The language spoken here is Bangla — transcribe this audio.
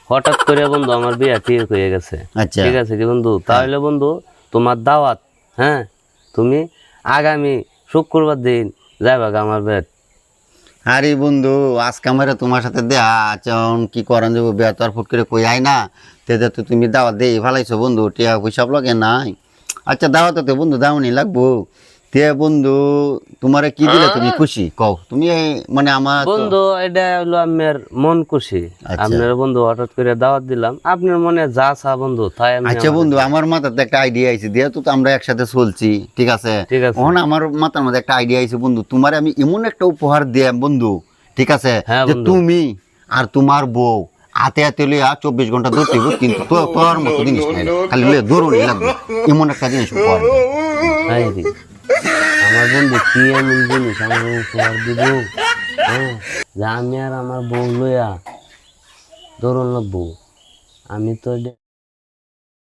হঠাৎ করে বন্ধু আমার বিয়ে ঠিক হয়ে গেছে। আচ্ছা ঠিক আছে কি বন্ধু, তাহলে বন্ধু তোমার দাওয়াত, হ্যাঁ তুমি আগামী শুক্রবার দিন যাইবা আমার বেড। আরে বন্ধু আজকে আমার তোমার সাথে দেয়া আচ্ছা কি করান যাবো বিয়া তো আর ফুট করে কই আয় না তেতে তো তুমি দাওয়াত দিয়ে ভালাইছো বন্ধু টিয়া পয়সা লগে নাই। আচ্ছা দাওয়াত তো বন্ধু দাওনি লাগবো তে বন্ধু তোমারে কি দিলে তুমি খুশি কও তুমি মানে আমার বন্ধু এটা হলো আমার মন খুশি। আচ্ছা। আপনার বন্ধু হঠাৎ করে দাওয়াত দিলাম, আপনার মনে যা চা বন্ধু তাই আমি। আচ্ছা বন্ধু আমার মাথাতে একটা আইডিয়া আইছে দিয়ে তো আমরা একসাথে চলছি ঠিক আছে। ঠিক আছে। এখন আমার মাথার মধ্যে একটা আইডিয়া আইছে বন্ধু তোমারে আমি এমন একটা উপহার দিয়াম বন্ধু ঠিক আছে হ্যাঁ যে বন্ধু। তুমি আর তোমার বউ হাতে হাতে লইয়া 24 ঘন্টা ধরতে হইব কিন্তু তোর মতো জিনিস নাই খালি লইয়া দৌড়ই লাগবে এমন একটা জিনিস উপহার দাও। হাই রে, আমার বন্ধু কি এমন জিনিস আমার উপহার দিব, হ্যাঁ যে আমি আর আমার বউ লইয়া দৌড়ন লাগবো। আমি তো